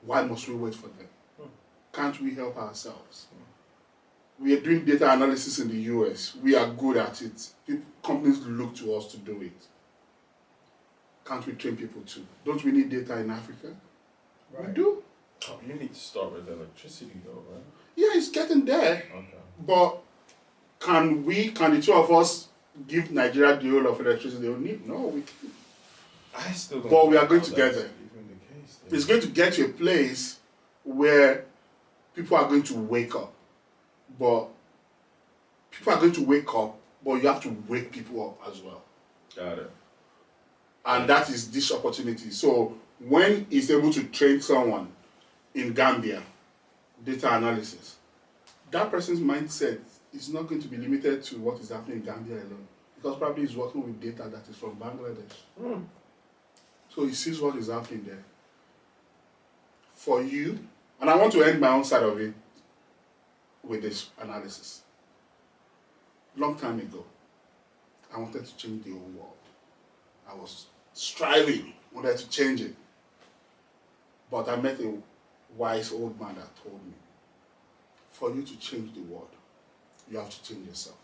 Why must we wait for them? Can't we help ourselves? We are doing data analysis in the US. We are good at it. Companies look to us to do it. Can't we train people too? Don't we need data in Africa? Right. We do. Oh, you need to start with electricity though, right? Yeah, it's getting there. Okay. But can the two of us give Nigeria the whole of electricity they need? No, we can't. I still don't. But we are going know together. that's even the case, though. It's going to get to a place where people are going to wake up. But people are going to wake up, but you have to wake people up as well. Got it. And that is this opportunity. So when he's able to train someone in Gambia, data analysis, that person's mindset is not going to be limited to what is happening in Gambia alone. Because probably he's working with data that is from Bangladesh. So he sees what is happening there. For you, and I want to end my own side of it with this analysis. Long time ago, I wanted to change the whole world. I was striving, wanted to change it. But I met a wise old man that told me, for you to change the world, you have to change yourself.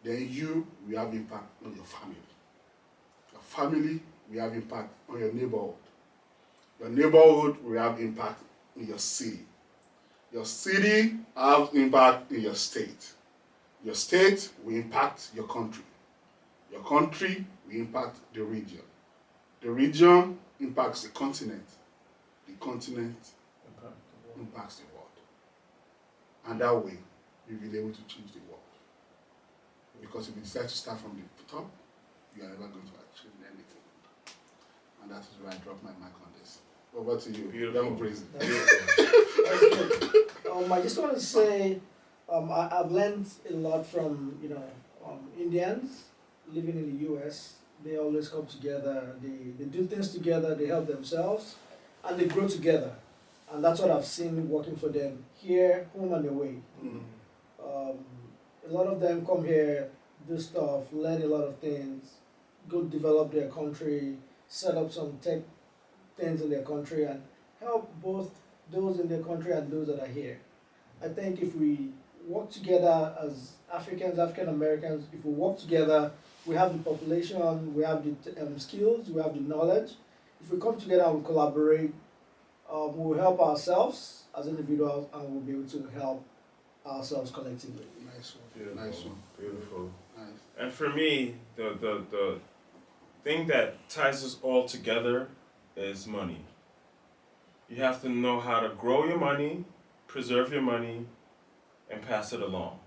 Then you will have impact on your family. Your family will have impact on your neighborhood. Your neighborhood will have impact in your city. Your city will have impact in your state. Your state will impact your country. Your country will impact the region. The region impacts the continent. The continent impacts the world. And that way, you'll be able to change the world. Because if you decide to start from the top, you are never going to achieve anything. And that is where I drop my mic on this. Over to you. Beautiful. Young Brazen. I just want to say, I've learned a lot from Indians living in the U.S. They always come together. They do things together. They help themselves, and they grow together. And that's what I've seen working for them here, home and away. A lot of them come here do stuff, learn a lot of things, go develop their country, set up some tech things in their country, and help both those in their country and those that are here. I think if we work together as Africans, African Americans, if we work together, we have the population, we have the skills, we have the knowledge. If we come together and we collaborate, we will help ourselves as individuals and we'll be able to help ourselves collectively. Nice one. Beautiful. Nice one. Beautiful. Nice. And for me, the thing that ties us all together is money. You have to know how to grow your money, preserve your money, and pass it along,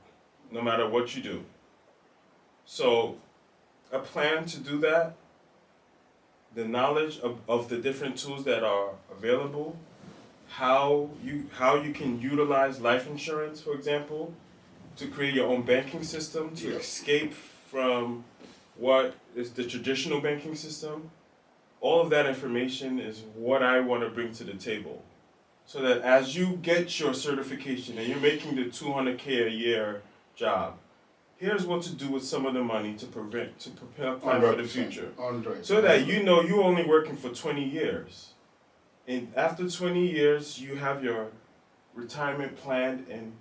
no matter what you do. So, a plan to do that, the knowledge of the different tools that are available, how you can utilize life insurance, for example, to create your own banking system, to escape from what is the traditional banking system. All of that information is what I want to bring to the table. So that as you get your certification and you're making the $200K a year job, here's what to do with some of the money to prepare plan for the future. 100. So that you know you're only working for 20 years. And after 20 years, you have your retirement planned and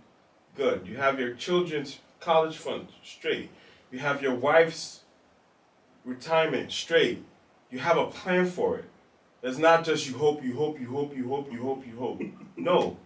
good. You have your children's college fund straight. You have your wife's retirement straight. You have a plan for it. It's not just you hope. No.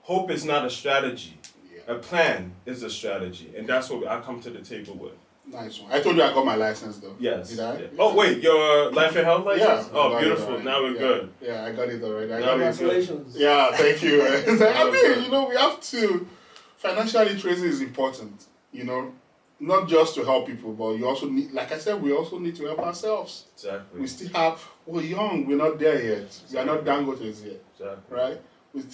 Hope is not a strategy. Yeah. A plan is a strategy. And that's what I come to the table with. Nice one. I told you I got my license though. Yes. Did I? Yeah. Oh, wait, your life and health license? Yeah. Oh, beautiful. Now we're good. Yeah, I got it already. Now we're good. Congratulations. Yeah, thank you. I mean, we have to. Financial literacy is important, not just to help people, but you also need, like I said, we also need to help ourselves. Exactly. We still have, we're young, we're not there yet. We are not Dangotes yet, Exactly. right?